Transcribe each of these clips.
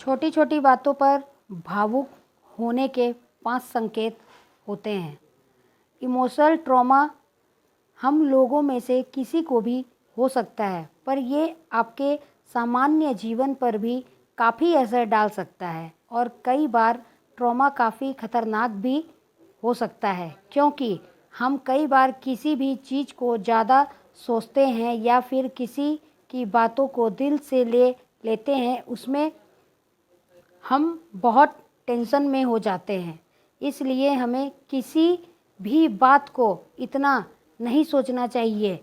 छोटी छोटी बातों पर भावुक होने के 5 संकेत होते हैं। इमोशनल ट्रॉमा हम लोगों में से किसी को भी हो सकता है, पर ये आपके सामान्य जीवन पर भी काफ़ी असर डाल सकता है और कई बार ट्रॉमा काफ़ी खतरनाक भी हो सकता है, क्योंकि हम कई बार किसी भी चीज़ को ज़्यादा सोचते हैं या फिर किसी की बातों को दिल से ले लेते हैं, उसमें हम बहुत टेंशन में हो जाते हैं। इसलिए हमें किसी भी बात को इतना नहीं सोचना चाहिए।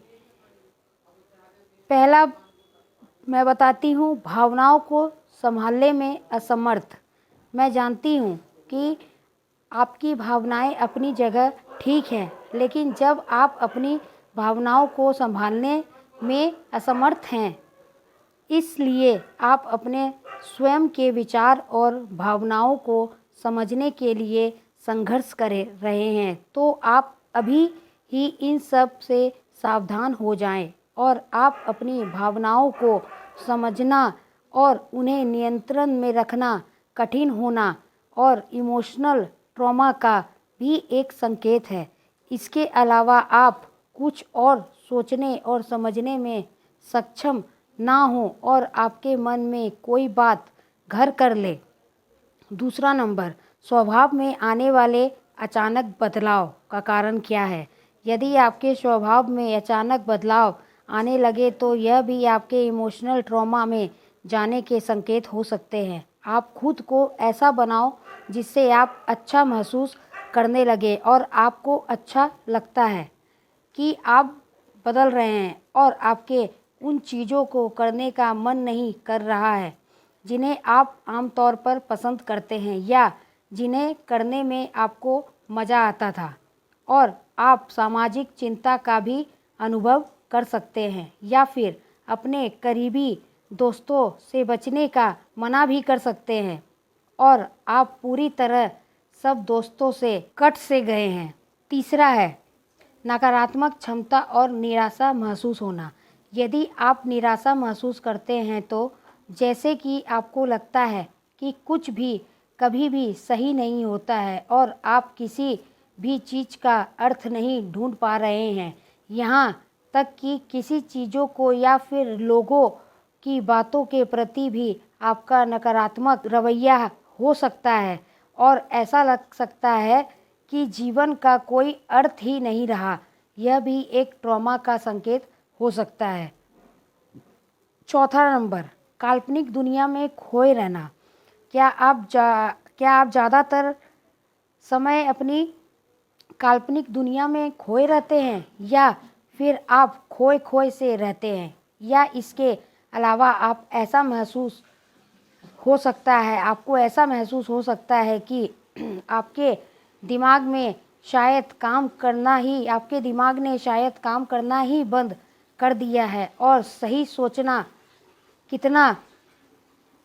पहला मैं बताती हूँ, भावनाओं को संभालने में असमर्थ। मैं जानती हूँ कि आपकी भावनाएं अपनी जगह ठीक हैं, लेकिन जब आप अपनी भावनाओं को संभालने में असमर्थ हैं, इसलिए आप अपने स्वयं के विचार और भावनाओं को समझने के लिए संघर्ष कर रहे हैं, तो आप अभी ही इन सब से सावधान हो जाएं और आप अपनी भावनाओं को समझना और उन्हें नियंत्रण में रखना कठिन होना और इमोशनल ट्रॉमा का भी एक संकेत है। इसके अलावा आप कुछ और सोचने और समझने में सक्षम ना हो और आपके मन में कोई बात घर कर ले। दूसरा नंबर, स्वभाव में आने वाले अचानक बदलाव का कारण क्या है? यदि आपके स्वभाव में अचानक बदलाव आने लगे तो यह भी आपके इमोशनल ट्रॉमा में जाने के संकेत हो सकते हैं। आप खुद को ऐसा बनाओ जिससे आप अच्छा महसूस करने लगे और आपको अच्छा लगता है कि आप बदल रहे हैं और आपके उन चीज़ों को करने का मन नहीं कर रहा है जिन्हें आप आमतौर पर पसंद करते हैं या जिन्हें करने में आपको मज़ा आता था। और आप सामाजिक चिंता का भी अनुभव कर सकते हैं या फिर अपने करीबी दोस्तों से बचने का मना भी कर सकते हैं और आप पूरी तरह सब दोस्तों से कट से गए हैं। तीसरा है नकारात्मक क्षमता और निराशा महसूस होना। यदि आप निराशा महसूस करते हैं तो जैसे कि आपको लगता है कि कुछ भी कभी भी सही नहीं होता है और आप किसी भी चीज़ का अर्थ नहीं ढूंढ पा रहे हैं, यहाँ तक कि किसी चीज़ों को या फिर लोगों की बातों के प्रति भी आपका नकारात्मक रवैया हो सकता है और ऐसा लग सकता है कि जीवन का कोई अर्थ ही नहीं रहा, यह भी एक ट्रॉमा का संकेत हो सकता है। चौथा नंबर, काल्पनिक दुनिया में खोए रहना। क्या आप ज़्यादातर समय अपनी काल्पनिक दुनिया में खोए रहते हैं या फिर आप खोए खोए से रहते हैं, या इसके अलावा आपको ऐसा महसूस हो सकता है कि आपके दिमाग ने शायद काम करना ही बंद कर दिया है और सही सोचना कितना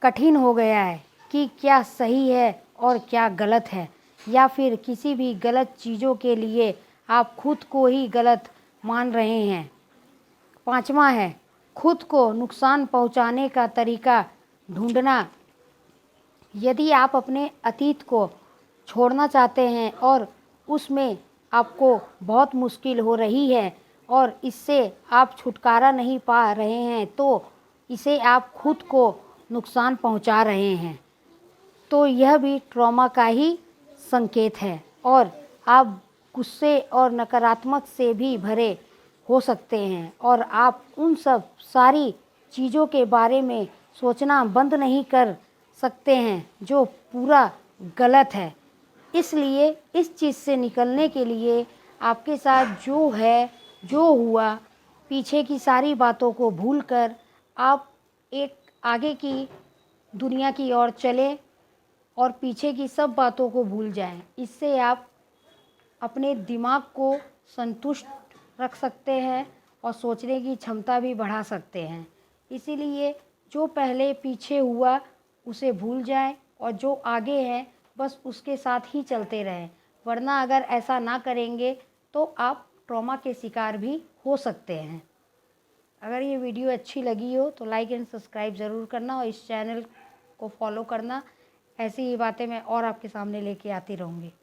कठिन हो गया है कि क्या सही है और क्या गलत है, या फिर किसी भी गलत चीज़ों के लिए आप खुद को ही गलत मान रहे हैं। पांचवा है खुद को नुकसान पहुंचाने का तरीका ढूंढना। यदि आप अपने अतीत को छोड़ना चाहते हैं और उसमें आपको बहुत मुश्किल हो रही है और इससे आप छुटकारा नहीं पा रहे हैं, तो इसे आप खुद को नुकसान पहुंचा रहे हैं, तो यह भी ट्रॉमा का ही संकेत है और आप गुस्से और नकारात्मक से भी भरे हो सकते हैं और आप उन सब सारी चीज़ों के बारे में सोचना बंद नहीं कर सकते हैं जो पूरा गलत है। इसलिए इस चीज़ से निकलने के लिए आपके साथ जो हुआ, पीछे की सारी बातों को भूलकर आप एक आगे की दुनिया की ओर चलें और पीछे की सब बातों को भूल जाएं। इससे आप अपने दिमाग को संतुष्ट रख सकते हैं और सोचने की क्षमता भी बढ़ा सकते हैं। इसीलिए जो पहले पीछे हुआ उसे भूल जाएं और जो आगे है बस उसके साथ ही चलते रहें, वरना अगर ऐसा ना करेंगे तो आप ट्रॉमा के शिकार भी हो सकते हैं। अगर ये वीडियो अच्छी लगी हो तो लाइक एंड सब्सक्राइब ज़रूर करना और इस चैनल को फॉलो करना। ऐसी ही बातें मैं और आपके सामने लेके आती रहूँगी।